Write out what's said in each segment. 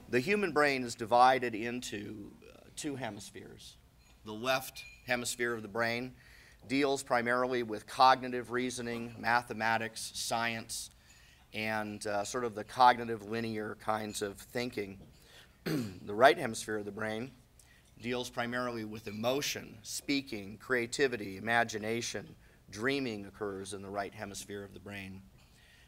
The human brain is divided into two hemispheres. The left hemisphere of the brain deals primarily with cognitive reasoning, mathematics, science, and sort of the cognitive linear kinds of thinking. The right hemisphere of the brain deals primarily with emotion, speaking, creativity, imagination. Dreaming occurs in the right hemisphere of the brain.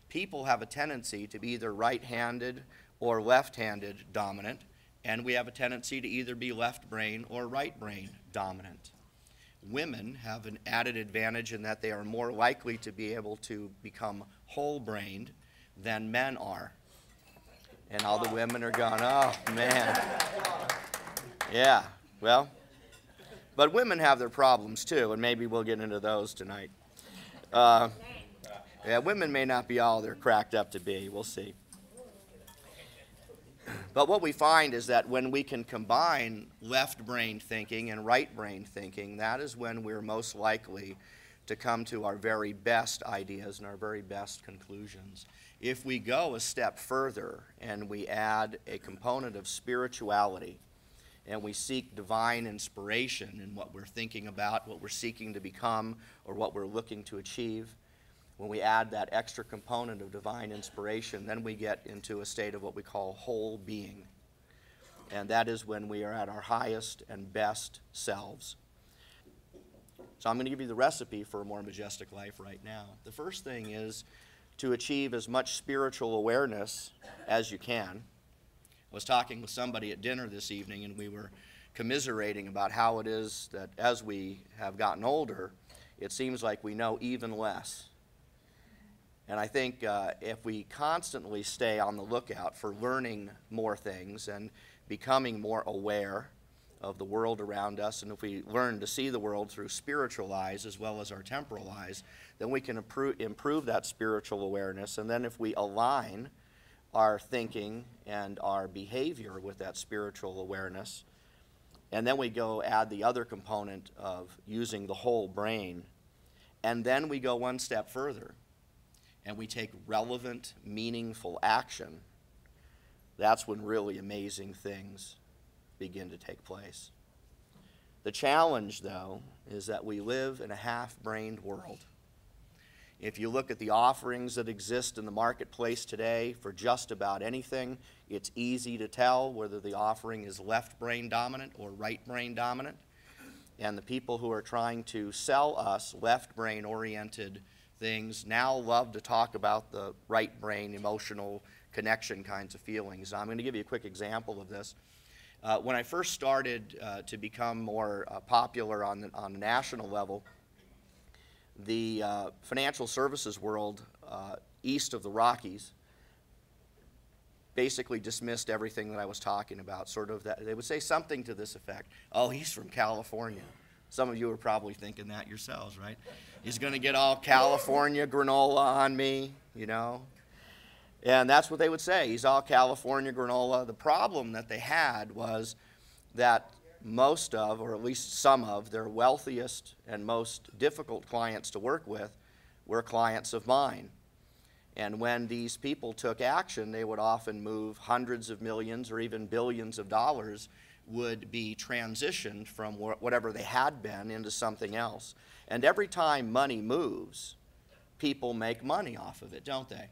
People have a tendency to be either right-handed or left-handed dominant, and we have a tendency to either be left brain or right brain dominant. Women have an added advantage in that they are more likely to be able to become whole-brained than men are. And all the women are going, oh, man. Yeah, well, but women have their problems too, and maybe we'll get into those tonight. Yeah, women may not be all they're cracked up to be. We'll see. But what we find is that when we can combine left brain thinking and right brain thinking, that is when we're most likely to come to our very best ideas and our very best conclusions. If we go a step further and we add a component of spirituality and we seek divine inspiration in what we're thinking about, what we're seeking to become, or what we're looking to achieve, when we add that extra component of divine inspiration, then we get into a state of what we call whole being. And that is when we are at our highest and best selves. So I'm going to give you the recipe for a more majestic life right now. The first thing is to achieve as much spiritual awareness as you can. I was talking with somebody at dinner this evening, and we were commiserating about how it is that as we have gotten older, it seems like we know even less. And I think if we constantly stay on the lookout for learning more things and becoming more aware of the world around us, and if we learn to see the world through spiritual eyes as well as our temporal eyes, then we can improve that spiritual awareness. And then if we align our thinking and our behavior with that spiritual awareness, and then we go add the other component of using the whole brain, and then we go one step further and we take relevant, meaningful action, that's when really amazing things begin to take place. The challenge, though, is that we live in a half-brained world. If you look at the offerings that exist in the marketplace today for just about anything, it's easy to tell whether the offering is left brain dominant or right brain dominant. And the people who are trying to sell us left brain oriented things now love to talk about the right brain emotional connection kinds of feelings. I'm going to give you a quick example of this. When I first started to become more popular on the national level, the financial services world east of the Rockies basically dismissed everything that I was talking about. Sort of that they would say something to this effect: "Oh, he's from California." Some of you are probably thinking that yourselves, right? He's going to get all California granola on me, you know. And that's what they would say. He's all California granola. The problem that they had was that most of, or at least some of, their wealthiest and most difficult clients to work with were clients of mine. And when these people took action, they would often move hundreds of millions or even billions of dollars would be transitioned from whatever they had been into something else. And every time money moves, people make money off of it, don't they?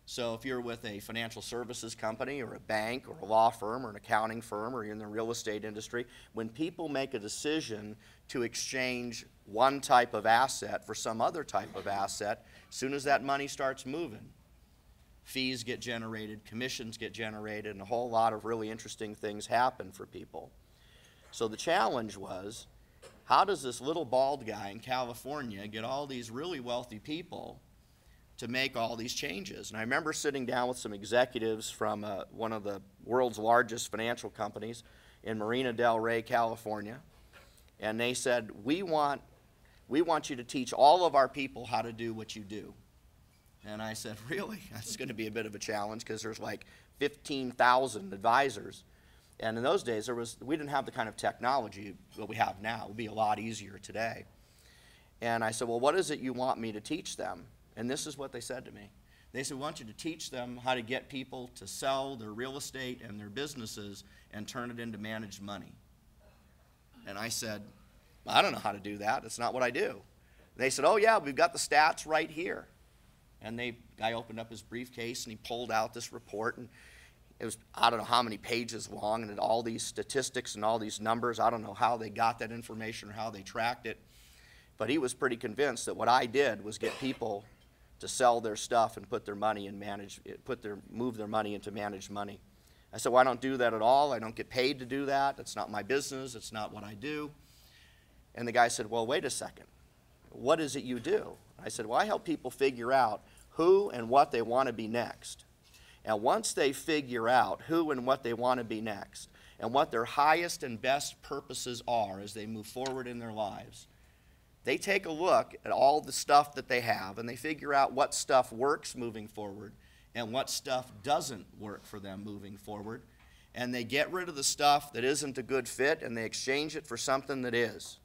So if you're with a financial services company or a bank or a law firm or an accounting firm or you're in the real estate industry, when people make a decision to exchange one type of asset for some other type of asset, as soon as that money starts moving, fees get generated, commissions get generated, and a whole lot of really interesting things happen for people. So the challenge was, how does this little bald guy in California get all these really wealthy people to make all these changes? And I remember sitting down with some executives from one of the world's largest financial companies in Marina del Rey, California, and they said, we want you to teach all of our people how to do what you do. And I said, really? That's going to be a bit of a challenge because there's like 15,000 advisors. And in those days, we didn't have the kind of technology that we have now. It would be a lot easier today. And I said, well, what is it you want me to teach them? And this is what they said to me. They said, we want you to teach them how to get people to sell their real estate and their businesses and turn it into managed money. And I said, I don't know how to do that. That's not what I do. They said, oh yeah, we've got the stats right here. And guy opened up his briefcase and he pulled out this report, and it was, I don't know how many pages long, and it had all these statistics and all these numbers. I don't know how they got that information or how they tracked it. But he was pretty convinced that what I did was get people to sell their stuff and put their money in move their money into managed money. I said, well, I don't do that at all. I don't get paid to do that. That's not my business. It's not what I do. And the guy said, well, wait a second. What is it you do? I said, well, I help people figure out who and what they want to be next. And once they figure out who and what they want to be next, and what their highest and best purposes are as they move forward in their lives, they take a look at all the stuff that they have, and they figure out what stuff works moving forward and what stuff doesn't work for them moving forward. And they get rid of the stuff that isn't a good fit, and they exchange it for something that is.